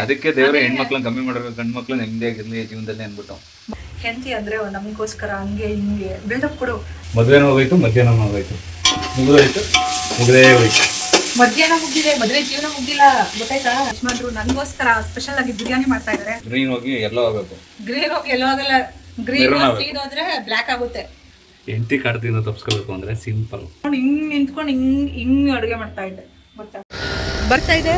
ಅದಕ್ಕೆ ದೇವ್ರೆ ಹೆಣ್ಮಕ್ಳನ್ನ ಕಮ್ಮಿ ಮಾಡಬೇಕು, ಗಂಡು ಮಕ್ಳು ನೆಮ್ಮದಿಯಾಗಿರ್ಲಿ ಜೀವನದಲ್ಲಿ ಅನ್ಬಿಟ್ಟು. ಹೆಂಡತಿ ಅಂದ್ರೆ ನಮಗೋಸ್ಕರ ಹಂಗೆ ಹಿಂಗೆ ಬಿಲ್ಡಪ್ ಕೊಡು. ಮದುವೆನೂ ಹೋಗೋಯ್ತು, ಮಧ್ಯಾಹ್ನ ಹೋಗೋಯ್ತು, ಮುಗಿದೋಯ್ತು, ಮುಗಿದೇ ಹೋಯ್ತು. ಮಧ್ಯಾಹ್ನ ಮುಗಿದಿದೆ, ಮದುವೆ ಜೀವನ ಮುಗಿದಿಲ್ಲ, ಗೊತ್ತಾಯ್ತಾ? ಯಜಮಾನ್ರು ನನಗೋಸ್ಕರ ಸ್ಪೆಷಲ್ ಆಗಿ ಬಿರಿಯಾನಿ ಮಾಡ್ತಾ ಇದಾರೆ. ಗ್ರೀನ್ ಹೋಗಿ ಎಲ್ಲೋ ಹೋಗ್ಬೇಕು. ಗ್ರೀನ್ ಹೋಗಿ ಎಲ್ಲೋ ಆಗಲ್ಲ, ಗ್ರೀನ್ ಹೋದ್ರೆ ಬ್ಲ್ಯಾಕ್ ಆಗುತ್ತೆ. ಹೆಂಡತಿ ಕಾಡ್ತಿನ ತಪ್ಸ್ಕೋಬೇಕು ಅಂದ್ರೆ ಸಿಂಪಲ್. ಹಿಂಗ್ ನಿಂತ್ಕೊಂಡು ಹಿಂಗ್ ಅಡುಗೆ ಮಾಡ್ತಾ ಇದ್ದೆ. ಬರ್ತಾ ಇದೆ.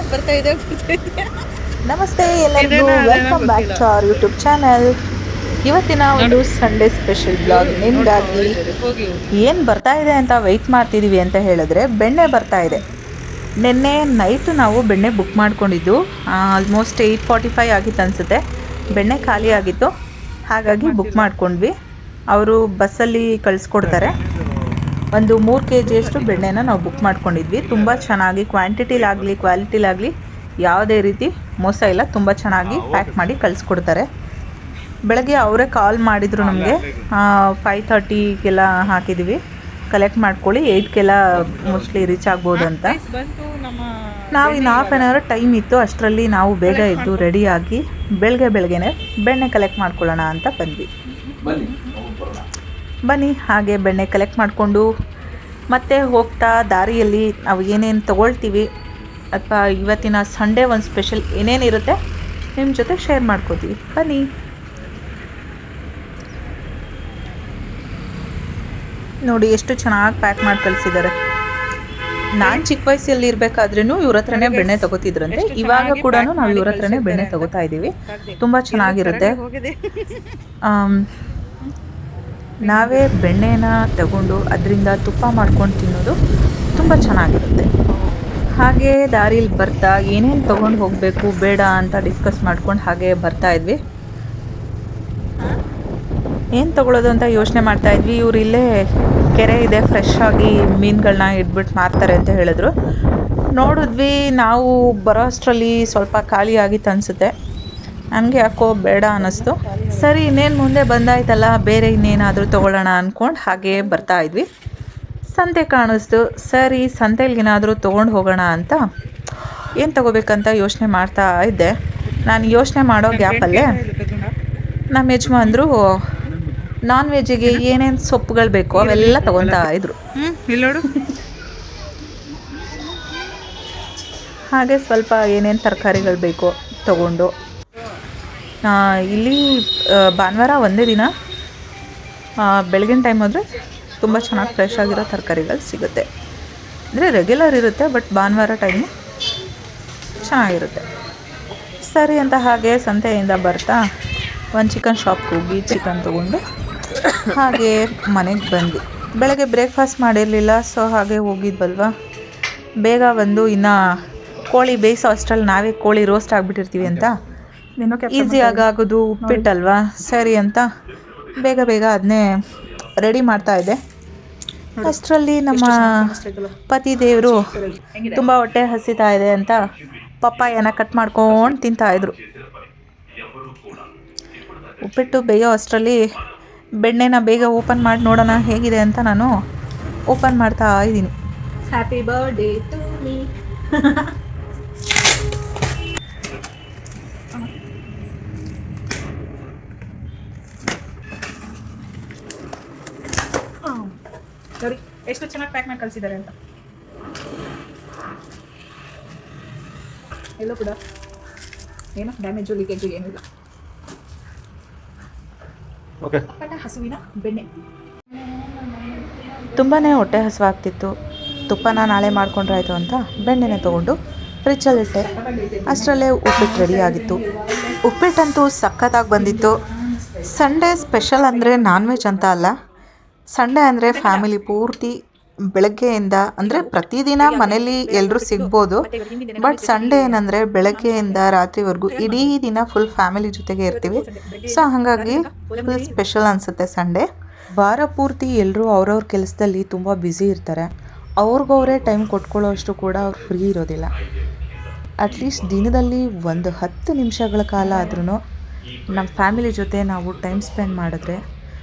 ನಮಸ್ತೆ ಎಲ್ಲರಿಗೂ, welcome back to our YouTube channel. ಇವತ್ತಿನ ಒಂದು ಸಂಡೇ ಸ್ಪೆಷಲ್ ಬ್ಲಾಗ್ ನಿಮಗಾಗಿ ಏನು ಬರ್ತಾ ಇದೆ ಅಂತ ವೆಯ್ಟ್ ಮಾಡ್ತಿದ್ದೀವಿ ಅಂತ ಹೇಳಿದ್ರೆ, ಬೆಣ್ಣೆ ಬರ್ತಾ ಇದೆ. ನಿನ್ನೆ ನೈಟು ನಾವು ಬೆಣ್ಣೆ ಬುಕ್ ಮಾಡ್ಕೊಂಡಿದ್ದು, ಆಲ್ಮೋಸ್ಟ್ 8:45 ಆಗಿತ್ತು ಅನಿಸುತ್ತೆ. ಬೆಣ್ಣೆ ಖಾಲಿ ಆಗಿತ್ತು, ಹಾಗಾಗಿ ಬುಕ್ ಮಾಡ್ಕೊಂಡ್ವಿ. ಅವರು ಬಸ್ಸಲ್ಲಿ ಕಳಿಸ್ಕೊಡ್ತಾರೆ. ಒಂದು 3 kg ಬೆಣ್ಣೆನ ನಾವು ಬುಕ್ ಮಾಡ್ಕೊಂಡಿದ್ವಿ. ತುಂಬ ಚೆನ್ನಾಗಿ ಕ್ವಾಂಟಿಟಿಲಾಗಲಿ ಕ್ವಾಲಿಟಿಲಾಗಲಿ ಯಾವುದೇ ರೀತಿ ಮೋಸ ಇಲ್ಲ, ತುಂಬ ಚೆನ್ನಾಗಿ ಪ್ಯಾಕ್ ಮಾಡಿ ಕಳಿಸ್ಕೊಡ್ತಾರೆ. ಬೆಳಗ್ಗೆ ಅವರೇ ಕಾಲ್ ಮಾಡಿದರು ನಮಗೆ. 5:30ಗೆಲ್ಲ ಹಾಕಿದ್ದೀವಿ, ಕಲೆಕ್ಟ್ ಮಾಡ್ಕೊಳ್ಳಿ, 8ಗೆಲ್ಲ ಮೋಸ್ಟ್ಲಿ ರೀಚ್ ಆಗ್ಬೋದು ಅಂತ. ನಾವು ಇನ್ನು ಹಾಫ್ ಆನ್ ಅವರ್ ಟೈಮ್ ಇತ್ತು, ಅಷ್ಟರಲ್ಲಿ ನಾವು ಬೇಗ ಇದ್ದು ರೆಡಿಯಾಗಿ ಬೆಳಗ್ಗೆನೇ ಬೆಣ್ಣೆ ಕಲೆಕ್ಟ್ ಮಾಡ್ಕೊಳ್ಳೋಣ ಅಂತ ಬಂದ್ವಿ. ಬನ್ನಿ ಹಾಗೆ ಬೆಣ್ಣೆ ಕಲೆಕ್ಟ್ ಮಾಡಿಕೊಂಡು ಮತ್ತೆ ಹೋಗ್ತಾ ದಾರಿಯಲ್ಲಿ ನಾವು ಏನೇನು ತೊಗೊಳ್ತೀವಿ ಅಥವಾ ಇವತ್ತಿನ ಸಂಡೇ ಒಂದು ಸ್ಪೆಷಲ್ ಏನೇನಿರುತ್ತೆ ನಿಮ್ಮ ಜೊತೆ ಶೇರ್ ಮಾಡ್ಕೋತೀವಿ. ಬನ್ನಿ. ನೋಡಿ ಎಷ್ಟು ಚೆನ್ನಾಗಿ ಪ್ಯಾಕ್ ಮಾಡಿ ಕಳಿಸಿದ್ದಾರೆ. ನಾನು ಚಿಕ್ಕ ವಯಸ್ಸಲ್ಲಿ ಇರಬೇಕಾದ್ರೂ ಇವ್ರ ಹತ್ರನೇ ಬೆಣ್ಣೆ ತಗೋತಿದ್ರಂತೆ. ಇವಾಗ ಕೂಡ ನಾವು ಇವ್ರ ಹತ್ರನೇ ಬೆಣ್ಣೆ ತಗೋತಾ ಇದ್ದೀವಿ. ತುಂಬ ಚೆನ್ನಾಗಿರುತ್ತೆ. ನಾವೇ ಬೆಣ್ಣೆನ ತಗೊಂಡು ಅದರಿಂದ ತುಪ್ಪ ಮಾಡ್ಕೊಂಡು ತಿನ್ನೋದು ತುಂಬ ಚೆನ್ನಾಗಿರುತ್ತೆ. ಹಾಗೆ ದಾರಿಲಿ ಬರ್ತಾ ಏನೇನು ತೊಗೊಂಡು ಹೋಗಬೇಕು ಬೇಡ ಅಂತ ಡಿಸ್ಕಸ್ ಮಾಡ್ಕೊಂಡು ಹಾಗೆ ಬರ್ತಾ ಇದ್ವಿ. ಏನು ತೊಗೊಳೋದು ಅಂತ ಯೋಚನೆ ಮಾಡ್ತಾ ಇದ್ವಿ. ಇವ್ರು ಇಲ್ಲೇ ಕೆರೆ ಇದೆ, ಫ್ರೆಶ್ ಆಗಿ ಮೀನುಗಳನ್ನ ಇಟ್ಬಿಟ್ಟು ಮಾರ್ತಾರೆ ಅಂತ ಹೇಳಿದ್ರು. ನೋಡಿದ್ವಿ, ನಾವು ಬರೋ ಅಷ್ಟರಲ್ಲಿ ಸ್ವಲ್ಪ ಖಾಲಿ ಆಗಿತ್ತು ಅನಿಸುತ್ತೆ. ನನಗೆ ಯಾಕೋ ಬೇಡ ಅನ್ನಿಸ್ತು. ಸರಿ, ಇನ್ನೇನು ಮುಂದೆ ಬಂದಾಯ್ತಲ್ಲ, ಬೇರೆ ಇನ್ನೇನಾದರೂ ತೊಗೊಳ್ಳೋಣ ಅಂದ್ಕೊಂಡು ಹಾಗೆ ಬರ್ತಾ ಇದ್ವಿ. ಸಂತೆ ಕಾಣಿಸ್ತು. ಸರಿ, ಸಂತೆಯಲ್ಲಿ ಏನಾದರೂ ತೊಗೊಂಡು ಹೋಗೋಣ ಅಂತ ಏನು ತೊಗೋಬೇಕಂತ ಯೋಚನೆ ಮಾಡ್ತಾ ಇದ್ದೆ. ನಾನು ಯೋಚನೆ ಮಾಡೋ ಗ್ಯಾಪಲ್ಲೇ ನಮ್ಮ ಯಜಮಾನ್ರು ನಾನ್ ವೆಜ್ಜಿಗೆ ಏನೇನು ಸೊಪ್ಪುಗಳು ಬೇಕೋ ಅವೆಲ್ಲ ತೊಗೊತಾ ಇದ್ರು. ಹಾಗೆ ಸ್ವಲ್ಪ ಏನೇನು ತರಕಾರಿಗಳು ಬೇಕೋ ತೊಗೊಂಡು, ಇಲ್ಲಿ ಭಾನುವಾರ ಒಂದೇ ದಿನ ಬೆಳಗಿನ ಟೈಮ್ ಹೋದರೆ ತುಂಬ ಚೆನ್ನಾಗಿ ಫ್ರೆಶ್ ಆಗಿರೋ ತರಕಾರಿಗಳು ಸಿಗುತ್ತೆ. ಅಂದರೆ ರೆಗ್ಯುಲರ್ ಇರುತ್ತೆ, ಬಟ್ ಭಾನುವಾರ ಟೈಮು ಚೆನ್ನಾಗಿರುತ್ತೆ. ಸರಿ ಅಂತ ಹಾಗೆ ಸಂತೆಯಿಂದ ಬರ್ತಾ ಒಂದು ಚಿಕನ್ ಶಾಪ್ಗೆ ಹೋಗಿ ಚಿಕನ್ ತೊಗೊಂಡು ಹಾಗೆ ಮನೆಗೆ ಬಂದ್ವಿ. ಬೆಳಗ್ಗೆ ಬ್ರೇಕ್ಫಾಸ್ಟ್ ಮಾಡಿರಲಿಲ್ಲ, ಸೊ ಹಾಗೆ ಹೋಗಿದ್ವಲ್ವ, ಬೇಗ ಬಂದು ಇನ್ನು ಕೋಳಿ ಬೇಯಿಸೋ ಅಷ್ಟರಲ್ಲಿ ನಾವೇ ಕೋಳಿ ರೋಸ್ಟ್ ಆಗಿಬಿಟ್ಟಿರ್ತೀವಿ ಅಂತ ಈಸಿಯಾಗಿ ಆಗೋದು ಉಪ್ಪಿಟ್ಟಲ್ವಾ, ಸರಿ ಅಂತ ಬೇಗ ಅದನ್ನೇ ರೆಡಿ ಮಾಡ್ತಾ ಇದ್ದೆ. ಅಷ್ಟರಲ್ಲಿ ನಮ್ಮ ಪತಿ ದೇವರು ತುಂಬ ಹೊಟ್ಟೆ ಹಸಿತಾ ಇದೆ ಅಂತ ಪಪ್ಪಾಯನ ಕಟ್ ಮಾಡ್ಕೊಂಡು ತಿಂತಾಯಿದ್ರು. ಉಪ್ಪಿಟ್ಟು ಬೇಯೋ ಅಷ್ಟರಲ್ಲಿ ಬೆಣ್ಣೆನ ಬೇಗ ಓಪನ್ ಮಾಡಿ ನೋಡೋಣ ಹೇಗಿದೆ ಅಂತ ನಾನು ಓಪನ್ ಮಾಡ್ತಾ ಇದ್ದೀನಿ. Happy birthday to me. ನೋಡಿ ಎಷ್ಟು ಚೆನ್ನಾಗಿ ಪ್ಯಾಕ್ ಮಾಡಿ ಕಳಿಸಿದ್ದಾರೆ ಅಂತ. ಎಲ್ಲೂ ಕೂಡ ಏನೋ ಡ್ಯಾಮೇಜು ಲೀಕೇಜು ಏನಿಲ್ಲ. ಹಸುವಿನ ಬೆಣ್ಣೆ. ತುಂಬಾ ಹೊಟ್ಟೆ ಹಸುವಾಗ್ತಿತ್ತು. ತುಪ್ಪನ ನಾಳೆ ಮಾಡ್ಕೊಂಡ್ರಾಯ್ತು ಅಂತ ಬೆಣ್ಣೆನೆ ತೊಗೊಂಡು ಫ್ರಿಜ್ಜಲ್ಲಿಟ್ಟೆ. ಅಷ್ಟರಲ್ಲೇ ಉಪ್ಪಿಟ್ಟು ರೆಡಿ ಆಗಿತ್ತು. ಉಪ್ಪಿಟ್ಟಂತೂ ಸಖತ್ತಾಗಿ ಬಂದಿತ್ತು. ಸಂಡೇ ಸ್ಪೆಷಲ್ ಅಂದರೆ ನಾನ್ ವೆಜ್ ಅಂತ ಅಲ್ಲ, ಸಂಡೇ ಅಂದರೆ ಫ್ಯಾಮಿಲಿ ಪೂರ್ತಿ ಬೆಳಗ್ಗೆಯಿಂದ, ಅಂದರೆ ಪ್ರತಿದಿನ ಮನೇಲಿ ಎಲ್ಲರೂ ಸಿಗ್ಬೋದು, ಬಟ್ ಸಂಡೇ ಏನಂದರೆ ಬೆಳಗ್ಗೆಯಿಂದ ರಾತ್ರಿವರೆಗೂ ಇಡೀ ದಿನ ಫುಲ್ ಫ್ಯಾಮಿಲಿ ಜೊತೆಗೆ ಇರ್ತೀವಿ. ಸೊ ಹಾಗಾಗಿ ಫುಲ್ ಸ್ಪೆಷಲ್ ಅನಿಸುತ್ತೆ ಸಂಡೇ. ವಾರ ಪೂರ್ತಿ ಎಲ್ಲರೂ ಅವ್ರವ್ರ ಕೆಲಸದಲ್ಲಿ ತುಂಬ ಬ್ಯುಸಿ ಇರ್ತಾರೆ. ಅವ್ರಿಗವರೇ ಟೈಮ್ ಕೊಟ್ಕೊಳ್ಳೋ ಅಷ್ಟು ಕೂಡ ಅವ್ರು ಫ್ರೀ ಇರೋದಿಲ್ಲ. ಅಟ್ಲೀಸ್ಟ್ ದಿನದಲ್ಲಿ ಒಂದು 10 ನಿಮಿಷಗಳ ಕಾಲ ಆದ್ರೂ ನಮ್ಮ ಫ್ಯಾಮಿಲಿ ಜೊತೆ ನಾವು ಟೈಮ್ ಸ್ಪೆಂಡ್ ಮಾಡಿದ್ರೆ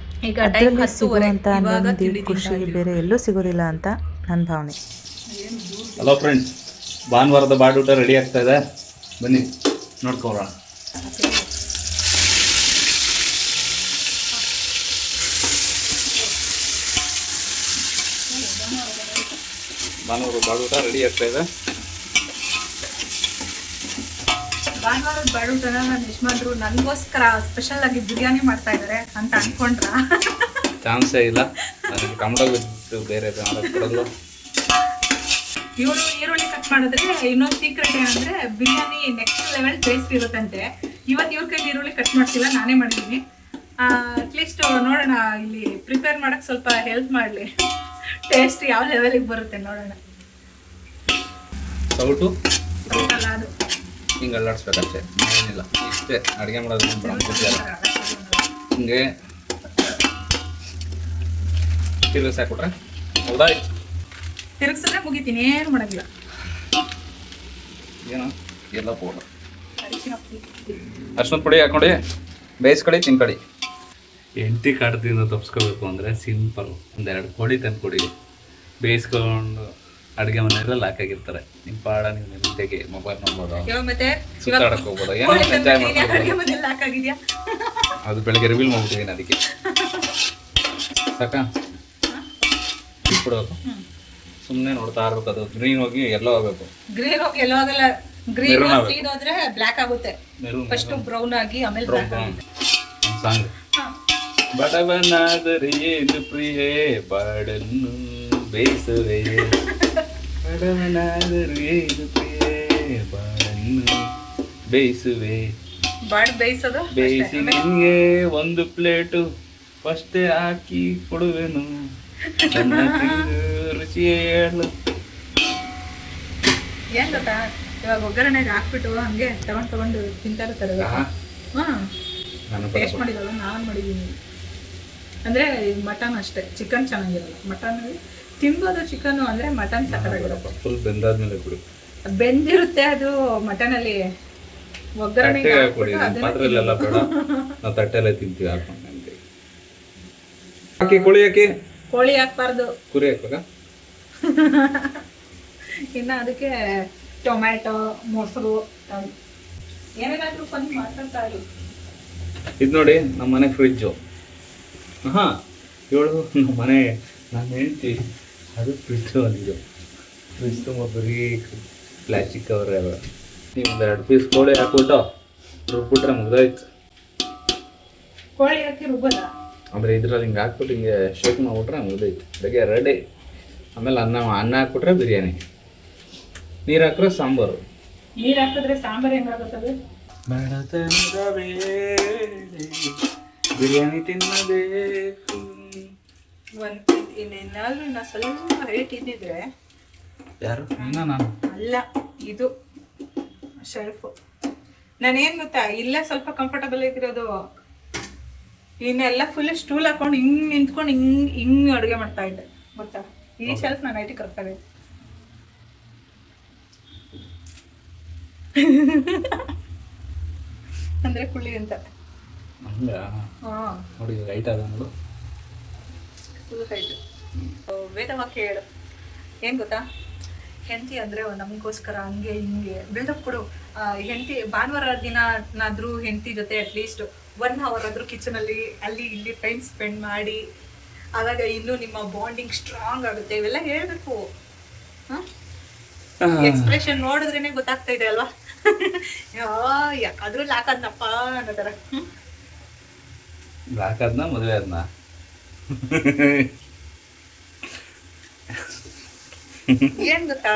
ಅದರಲ್ಲಿ ಸಿಗುವಂಥ ನೆಮ್ಮದಿ ಖುಷಿ ಬೇರೆ ಎಲ್ಲೂ ಸಿಗೋದಿಲ್ಲ ಅಂತ ನನ್ನ ಭಾವನೆ. ಹಲೋ ಫ್ರೆಂಡ್ಸ್, ಭಾನುವಾರದ ಬಾಡೂಟ ರೆಡಿ ಆಗ್ತಾ ಇದೆ, ಬನ್ನಿ. ನೋಡ್ಕೊಬರೋಣ. ಭಾನುವಾರ ಬಾಳೂಟ ರೆಡಿ ಆಗ್ತಾ ಇದೆ. ಭಾನುವಾರದ ಬಾಳೂಟನ ನನ್ನ ಯಜಮಾನ್ರು ನನಗೋಸ್ಕರ ಸ್ಪೆಷಲ್ ಆಗಿ ಬಿರಿಯಾನಿ ಮಾಡ್ತಾ ಇದ್ದಾರೆ ಅಂತ ಅನ್ಕೊಂಡ್ರ? ಚಾನ್ಸೇ ಇಲ್ಲ. ನನಗೆ ಕನ್ನಡ ಬಿಟ್ಟು ಬೇರೆ ಕೊಡಲು. ಇವರು ಈರುಳ್ಳಿ ಕಟ್ ಮಾಡಿದ್ರೆ ಇನ್ನೊಂದು ಸೀಕ್ರೆಟ್ ಏನಂದ್ರೆ ಬಿರಿಯಾನಿ ನೆಕ್ಸ್ಟ್ ಲೆವೆಲ್ ಟೇಸ್ಟ್ ಇರುತ್ತಂತೆ. ಇವತ್ತು ಇವ್ರ ಕೈಲಿ ಈರುಳ್ಳಿ ಕಟ್ ಮಾಡ್ತಿಲ್ಲ, ನಾನೇ ಮಾಡಿದ್ದೀನಿ. ಅಟ್ಲೀಸ್ಟ್ ನೋಡೋಣ, ಇಲ್ಲಿ ಪ್ರಿಪೇರ್ ಮಾಡಕ್ ಸ್ವಲ್ಪ ಹೆಲ್ಪ್ ಮಾಡಲಿ, ಟೇಸ್ಟ್ ಯಾವ ಲೆವೆಲಿಗೆ ಬರುತ್ತೆ ನೋಡೋಣ. ಸೌಟು ಅಲ್ಲ ಅದು ಹಿಂಗೆ ಅಲ್ಲಾಡಿಸ್ಬೇಕಷ್ಟೇ, ಏನಿಲ್ಲ. ಇಷ್ಟೇ ಅಡುಗೆ ಮಾಡೋದು. ಹಿಂಗೆ ತಿರುಗಿಸಿ ಹಾಕ್ಬಿಟ್ರೆ ಹೌದಾ? ತಿರುಗಿಸಿದ್ರೆ ಮುಗಿತೀನಿ, ಏನು ಮಾಡೋದಿಲ್ಲ. ಏನೋ ಎಲ್ಲ ಪೌಡರ್ ಅರ್ಶಿನ ಪುಡಿ ಹಾಕೊಂಡು ಬೇಯಿಸ್ಕೊಡಿ, ತಿನ್ಕೊಡಿ. ಹೆಂಡತಿ ಕಾಟದಿಂದ ತಪ್ಪಿಸ್ಕೋಬೇಕು ಅಂದರೆ ಸಿಂಪಲ್, ಒಂದೆರಡು ಕೊಡಿ ತಂದು ಕೊಡಿ, ಬೇಯಿಸ್ಕೊಂಡು ಅಡುಗೆ ಮನೆಯಲ್ಲ ಲಾಕ್ ಆಗಿರ್ತಾರೆ. ನಿಮ್ಮ ಪಾಡ ನೀವು ನಿಂತೆಗೆ ಮೊಬೈಲ್ ನೋಡ್ಬೋದು, ಮತ್ತೆ ಸುತ್ತಾಡಕ್ಕೆ ಹೋಗ್ಬೋದು, ಏನೋ ಎಂಜಾಯ್ ಮಾಡ್ಬೋದು. ಲಾಕ್ ಆಗಿದ್ಯಾ? ಅದು ಬೆಳಗ್ಗೆ ರಿವೀಲ್ ಮಾಡ್ಬಿಟ್ಟಿದ್ದೀನಿ, ಅದಕ್ಕೆ ಸಾಕಾ ಬಿಡ್ಬೇಕು. ಸುಮ್ಮನೆ ನೋಡ್ತಾ ಇರ್ಬೇಕು. ಅದು ಗ್ರೀನ್ ಹೋಗಿ ಎಲ್ಲೋ ಆಗಬೇಕು. ಗ್ರೀನ್ ಹೋಗಿ ಎಲ್ಲೋ ಆಗಲ್ಲ, ಗ್ರೀನ್ ಹೋದ್ರೆ ಬ್ಲ್ಯಾಕ್ ಆಗುತ್ತೆ. ಫಸ್ಟ್ ಬ್ರೌನ್ ಆಗಿ ಆಮೇಲೆ ಬ್ಲ್ಯಾಕ್ ಆಗುತ್ತೆ. ಸಾಂಗ್ ಬಡವನಾದರೆ ಏನು ಪ್ರಿಯೇ ಬಾಡನ್ನು ಬೇಯಿಸುವೆ, ಬಡವನಾದರೆ ಏನು ಪ್ರಿಯೇ ಬಾಡನ್ನು ಬೇಯಿಸುವೆ, ಬಾಡ್ ಬೇಯಿಸೋದು ಬೇಯಿಸಿ ನಿನ್ಗೆ ಒಂದು ಪ್ಲೇಟು ಫಸ್ಟೇ ಹಾಕಿ ಕೊಡುವೆನು, ನನ್ನ ತಿಂದು ರುಚಿ ಹೇಳು. ಏನ್ ಗೊತ್ತಾ, ಇವಾಗ ಒಗ್ಗರಣೆಗೆ ಹಾಕ್ಬಿಟ್ಟು ಹಂಗೆ ತಗೊಂಡು ತಿಂತಾ ಇರ್ತಾರೆ. ಟೇಸ್ಟ್ ಮಾಡಿದಲ್ಲ, ನಾನು ಮಾಡಿದ್ದೀನಿ. ಅಂದ್ರೆ ಮಟನ್ ಅಷ್ಟೇ, ಚಿಕನ್ ಚೆನ್ನಾಗಿರಲ್ಲ. ಮಟನ್ ತಿನ್ಬೋದು, ಚಿಕನ್ ಅಂದ್ರೆ ಮಟನ್ ಸಕ್ಕತ್ತಾಗಿರಲ್ಲ. ಫುಲ್ ಬೆಂದಾದ್ಮೇಲೆ ಕೊಡಿ. ಬೆಂದಿರುತ್ತೆ ಅದು ಮಟನ್ ಅಲ್ಲಿ. ಒಗ್ಗರಣೆಗೆ ಕೊಡಿ, ಪಾತ್ರೆಲ್ಲ ಬೇಡ, ನಾವು ತಟ್ಟೆಲ್ಲ ತಿಂತೀವಿ ಹಾಕೊಂಡು. ಹಾಕಿ ಕೋಳಿ ಹಾಕಿ, ಕೋಳಿ ಹಾಕ್ಬಾರ್ದು, ಕುರಿ ಹಾಕ್ಬೇಕಾ? ಇನ್ನು ಅದಕ್ಕೆ ಟೊಮ್ಯಾಟೊ, ಮೊಸರು ಏನೇನಾದ್ರೂ ಬಂದು ಮಾಡ್ಕೊಂತಾ ಇರು. ಇದು ನೋಡಿ ನಮ್ಮ ಮನೆ ಫ್ರಿಜ್ಜು. ಹಾಂ ಇವಳು ನಮ್ಮ ಮನೆ ನಾನು ಹೇಳ್ತಿ ಅದು ಫ್ರಿಜ್ಜು ಅಂದಿದ್ದು. ಫ್ರಿಜ್ ತುಂಬ ಬರೀ ಪ್ಲಾಸ್ಟಿಕ್ ಕವರ್. ನೀವು ಒಂದೆರಡು ಪೀಸ್ ಕೋಳಿ ಹಾಕ್ಬಿಟ್ಟು ರುಬ್ಬಿಟ್ರೆ ಮುಗ್ದಾಯ್ತು. ಕೋಳಿ ಹಾಕಿ ರುಬ್ಬದ ಅಂದರೆ ಇದ್ರಲ್ಲಿ ಹಿಂಗೆ ಹಾಕ್ಬಿಟ್ಟು ಹಿಂಗೆ ಶೇಕ್ ಮಾಡಿಬಿಟ್ರೆ ಮುಗ್ದೈತೆ, ಬೆಳಗ್ಗೆ ರೆಡಿ. ಆಮೇಲೆ ಅನ್ನ ಹಾಕ್ಬಿಟ್ರೆ ಬಿರಿಯಾನಿ, ನೀರು ಹಾಕಿದ್ರೆ ಸಾಂಬಾರು. ನೀರು ಹಾಕಿದ್ರೆ ಸಾಂಬಾರು ಹೆಂಗಾಗುತ್ತದೆ? ಬಿರಿಯಾನಿ ತಿನ್ನಬೇಕು. ಇನ್ನೇನಾದ್ರೂ ನಾ ಸ್ವಲ್ಪ ಹೈಟ್ ಇದ್ದಿದ್ರೆ. ಯಾರು? ನಾನು ಅಲ್ಲ, ಇದು ಶೆಲ್ಫು. ನಾನೇನು ಗೊತ್ತಾ, ಇಲ್ಲೇ ಸ್ವಲ್ಪ ಕಂಫರ್ಟಬಲ್ ಆಗಿರೋದು. ಇನ್ನೆಲ್ಲ ಫುಲ್ ಸ್ಟೂಲ್ ಹಾಕೊಂಡು ಹಿಂಗೆ ನಿಂತ್ಕೊಂಡು ಹಿಂಗೆ ಅಡುಗೆ ಮಾಡ್ತಾ ಇದ್ದೆ ಗೊತ್ತಾ. ಈ ಶೆಲ್ಫ್ ನಾನು ಐಟಿ ಕರೆಕ್ಟಾಗಿ ಅಂದ್ರೆ ಕುಳ್ಳಿ ಅಂತ. ನೋಡಿ ರೈಟ್ ಅದ ನೋಡು, ಫುಲ್ ಹೈಟ್. ವೇದವಾಕ್ಯ ಹೇಳು, ಏನು ಗೊತ್ತಾ, ಹೆಂಡತಿ ಅಂದರೆ ನಮಗೋಸ್ಕರ ಹಂಗೆ ಹಿಂಗೆ ಬಿಲ್ಡಪ್ ಕೊಡು. ಹೆಂಡತಿ ಭಾನುವಾರ ದಿನಾದ್ರೂ ಹೆಂಡತಿ ಜೊತೆ ಅಟ್ಲೀಸ್ಟ್ 1 hour ಆದರೂ ಕಿಚನಲ್ಲಿ ಅಲ್ಲಿ ಇಲ್ಲಿ ಟೈಮ್ ಸ್ಪೆಂಡ್ ಮಾಡಿ, ಆವಾಗ ಇನ್ನೂ ನಿಮ್ಮ ಬಾಂಡಿಂಗ್ ಸ್ಟ್ರಾಂಗ್ ಆಗುತ್ತೆ. ಇವೆಲ್ಲ ಹೇಳಬೇಕು. ಎಕ್ಸ್ಪ್ರೆಷನ್ ನೋಡಿದ್ರೇನೆ ಗೊತ್ತಾಗ್ತಾ ಇದೆ ಅಲ್ವಾ? ಯಾಕಾದ್ರೂ ಲಾಕಾದ್ನಪ್ಪ ಅನ್ನೋ ಥರ. ಲಾಕಾದ್ನ ಮದುವೆ ಆದ್ನ ಏನ್ ಗೊತ್ತಾ,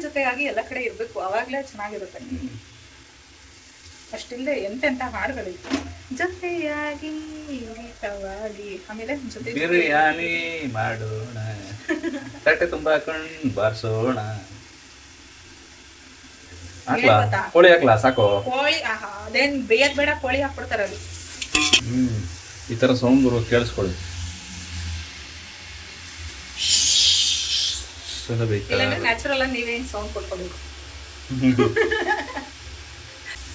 ಜೊತೆಯಾಗಿ ಎಲ್ಲ ಕಡೆ ಇರ್ಬೇಕು, ಅವಾಗ್ಲೇ ಚೆನ್ನಾಗಿರುತ್ತೆ. ಅಷ್ಟಿಲ್ಲದೆ ಎಂತೆಂತ ಹಾಡುಗಳಿತ್ತು. ಜೊತೆಯಾಗಿ ಆಮೇಲೆ ಜೊತೆ ಬಿರಿಯಾನಿ ಮಾಡೋಣ, ತಟ್ಟೆ ತುಂಬಾ ಹಾಕೊಂಡು ಬಾರ್ಸೋಣ. ಕೋಳಿ ಹಾಕ್ಲಾ? ಸಾಕು ಕೋಳಿ. ಅದೇನ್ ಬೇಯದ್ ಬೇಡ, ಕೋಳಿ ಹಾಕ್ಬಿಡ್ತಾರ ಅಲ್ಲಿ. ಈ ತರ ಸೌಂಡ್ ಬರೋ ಕೇಳಿಸ್ಕೊಳ್ಳಿ. ನ್ಯಾಚುರಲ್ ಆಗಿ ನೀವೇನ್ ಸೌಂಡ್ ಕೊಟ್ಕೋಬೇಕು.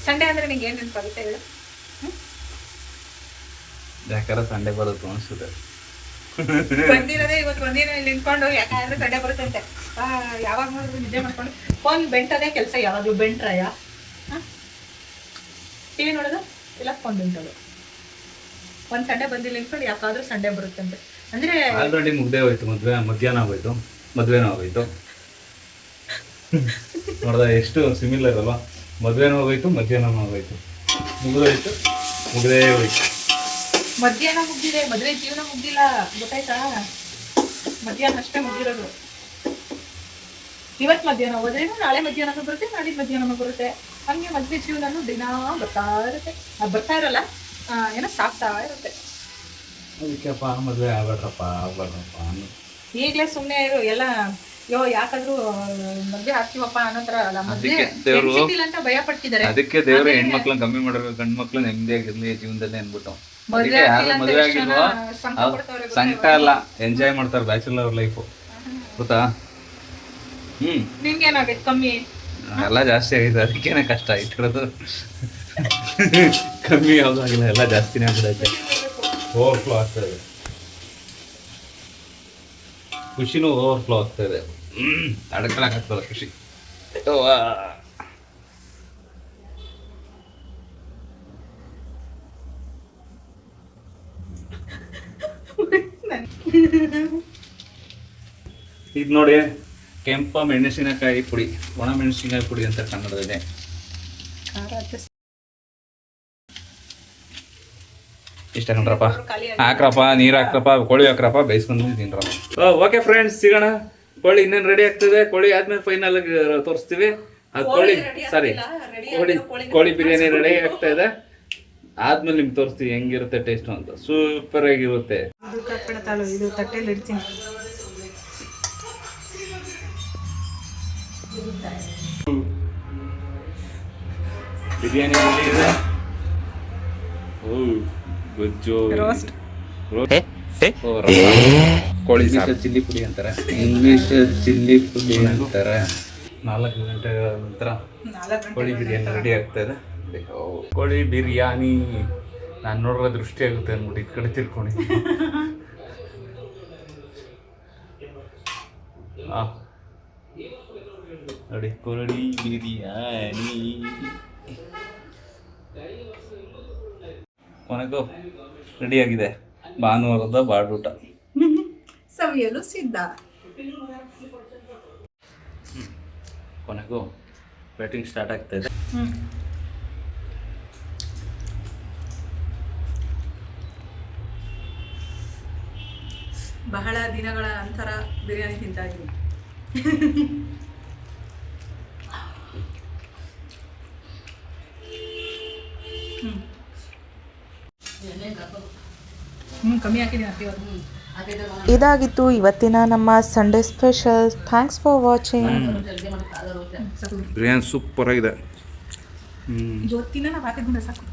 ಸಂಡೇ ಅಂದ್ರೆ ನಿಂಗೆ ಏನ್ ನೆನಪಾಗುತ್ತೆ ಹೇಳು? ಯಾಕಾರ ಸಂಡೆ ಬರುತ್ತೆ ಅನ್ಸುತ್ತೆ. ಬಂದಿರೋದೇ ಇವತ್ತು ಒಂದಿನ ಇಲ್ಲಿ ನಿಂತ್ಕೊಂಡು ಯಾಕಂದ್ರೆ ಸಂಡೆ ಬರುತ್ತೆ ಅಂತೆ. ಯಾವಾಗ ನೋಡಿದ್ರು ನಿದ್ದೆ ಮಾಡ್ಕೊಂಡು ಫೋನ್ ಬೆಂಟದೇ ಕೆಲಸ. ಯಾವಾಗ್ಲೂ ಬೆಂಟ್ರಯ ಟಿವಿ ನೋಡೋದು ಇಲ್ಲ ಫೋನ್ ತಿಂತಳು. ಒಂದು ಸಂಡೆ ಬಂದಿಲ್ಲ ಅನ್ಕೊಂಡು ಯಾಕಾದ್ರೂ ಸಂಡೆ ಬರುತ್ತಂತೆ. ಅಂದ್ರೆ ಆಲ್ರೆಡಿ ಮುಗ್ದೇ ಹೋಯ್ತು, ಮಧ್ಯಾಹ್ನ ಆಗೋಯ್ತು, ಮದುವೆನೂ ಆಗೋಯ್ತು. ನೋಡ್ದ ಎಷ್ಟು ಸಿಮಿಲರ್ ಅಲ್ವಾ? ಮದುವೆನೂ ಹೋಗೋಯ್ತು, ಮಧ್ಯಾಹ್ನನೂ ಆಗೋಯ್ತು, ಮುಗಿದೋಯ್ತು, ಮುಗ್ದೇ ಹೋಯ್ತು. ಮಧ್ಯಾಹ್ನ ಮುಗ್ದಿದೆ, ಮದುವೆ ಜೀವನ ಮುಗ್ದಿಲ್ಲ, ಗೊತ್ತಾಯ್ತಾ? ಮಧ್ಯಾಹ್ನ ಅಷ್ಟೇ ಮುಗ್ದಿರೋದು. ಇವತ್ತು ಮಧ್ಯಾಹ್ನ ಹೋದ್ರೇನು ನಾಳೆ ಮಧ್ಯಾಹ್ನನೂ ಬರುತ್ತೆ, ನಾಡಿದ್ದು ಮಧ್ಯಾಹ್ನನೂ ಬರುತ್ತೆ. ಹಂಗೆ ಮದುವೆ ಜೀವನನೂ ದಿನ ಬರ್ತಾ ಇರುತ್ತೆ. ಬರ್ತಾ ಇರಲ್ಲ, ಏನೋ ಸಾಕ್ತಾ ಇರುತ್ತೆ. ಅದಕ್ಕೆಪ್ಪ ಮದುವೆ ಆಗ್ಬೇಡ್ರಪ್ಪ ಅನ್ನೋ ಈಗಲೇ ಸುಮ್ಮನೆ ಇರು. ಎಲ್ಲ ಯಾಕಾದ್ರೂ ಮದ್ವೆ ಆಗ್ತೀವಪ್ಪ ಅನ್ನೋತರ ಅಲ್ಲ, ಮದ್ವೆ ಅಂತ ಭಯ ಪಡ್ತಿದ್ದಾರೆ. ಅದಕ್ಕೆ ದೇವ್ರ ಹೆಣ್ಮಕ್ಳನ್ನ ಕಮ್ಮಿ ಮಾಡಿರೋ, ಗಂಡ್ ಮಕ್ಳು ನೆಮ್ಮದಿಯಾಗಿರ್ಲಿ ಜೀವನದಲ್ಲಿ ಅನ್ಬಿಟ್ಟು. ಮದ್ವೆ ಮದುವೆ ಆಗಿಲ್ವಾ ಸಂಕಟ ಅಲ್ಲ, ಎಂಜಾಯ್ ಮಾಡ್ತಾರೆ ಬ್ಯಾಚುಲರ್ ಲೈಫು, ಗೊತ್ತಾ? ನಿಮ್ಗೇನಾಗೈತೆ ಕಮ್ಮಿ? ಎಲ್ಲ ಜಾಸ್ತಿ ಆಗಿದೆ, ಅದಕ್ಕೇನೆ ಕಷ್ಟ ಆಯ್ತಿರೋದು. ಕಮ್ಮಿ ಯಾವ್ದಾಗಿಲ್ಲ, ಎಲ್ಲ ಜಾಸ್ತಿನೇ ಆಗ್ಬಿಡೈತೆ, ಓವರ್ಫ್ಲೋ ಆಗ್ತಾ ಇದೆ. ಖುಷಿನೂ ಓವರ್ಫ್ಲೋ ಆಗ್ತಾ ಇದೆ. ತಡ್ಕೊಳಕ್ಕಾಗ್ತದ ಖುಷಿ. ಇದು ನೋಡಿ, ಕೆಂಪ ಮೆಣಸಿನಕಾಯಿ ಪುಡಿ, ಒಣ ಮೆಣಸಿನಕಾಯಿ ಪುಡಿ ಅಂತ ಕನ್ನಡದಲ್ಲಿ. ಇಷ್ಟ ಕಣ್ರಪ್ಪ, ಹಾಕ್ರಪ್ಪ, ನೀರು ಹಾಕ್ರಪ್ಪ, ಕೋಳಿ ಹಾಕ್ರಪ್ಪ, ಬೇಯಿಸ್ಕೊಂಡು ತಿನ್ರಪ್ಪ. ಓಕೆ ಫ್ರೆಂಡ್ಸ್, ಸಿಗೋಣ. ಕೋಳಿ ಇನ್ನೇನು ರೆಡಿ ಆಗ್ತದೆ. ಕೋಳಿ ಆದ್ಮೇಲೆ ಫೈನಲ್ ಆಗಿ ತೋರಿಸ್ತೀವಿ. ಅದು ಕೋಳಿ ಬಿರಿಯಾನಿ ರೆಡಿ ಆಗ್ತಾ ಇದೆ. ಆದ್ಮೇಲೆ ನಿಮ್ಗೆ ತೋರಿಸ್ತೀವಿ ಹೆಂಗಿರುತ್ತೆ ಟೇಸ್ಟ್ ಅಂತ. ಸೂಪರ್ ಆಗಿರುತ್ತೆ. ಇದು ತಟ್ಟೆಯಲ್ಲಿ ಇಡ್ತೀನಿ. ಬಿರಿಯಾನಿ ಇದೆ. ಗೊಜ್ಜು, ರೋಸ್ಟ್, ಕೋಳಿ ಚಿಲ್ಲಿ ಪುಡಿ ಅಂತಾರೆ, ಇಂಗ್ಲಿಷ್ ಚಿಲ್ಲಿ ಪುಡಿ ಅಂತಾರೆ. 4 ಗಂಟೆ ನಂತರ ಕೋಳಿ ಬಿರಿಯಾನಿ ರೆಡಿ ಆಗ್ತಾ ಇದೆ. ಕೋಳಿ ಬಿರಿಯಾನಿ ನಾನು ನೋಡ್ರೆ ದೃಷ್ಟಿ ಆಗುತ್ತೆ ಅಂದ್ಬಿಟ್ಟು ಈ ಕಡೆ ತಿರ್ಕೊಂಡು. ನೋಡಿ ಕೋಳಿ ಬಿರಿಯಾನಿ ಕೊನೆಗೂ ರೆಡಿಯಾಗಿದೆ. ಭಾನುವಾರದ ಬಾಡೂಟ ಸವಿಯಲು ಸಿದ್ಧ. ಕೊನೆಗೂ ಬ್ಯಾಟಿಂಗ್ ಸ್ಟಾರ್ಟ್ ಆಗ್ತಾ ಇದೆ. ಬಹಳ ದಿನಗಳ ನಂತರ ಬಿರಿಯಾನಿ ತಿಂತಾ ಇದ್ದೀನಿ. ಕಮ್ಮಿ ಹಾಕಿದ್ದೀನಿ. ಇದಾಗಿತ್ತು ಇವತ್ತಿನ ನಮ್ಮ Sunday special. Thanks for watching. Biryani super ಆಗಿದೆ. ಇವತ್ತಿನ ನಾವು ಹಾಕಿದ್ಮೇಲೆ ಸಾಕು.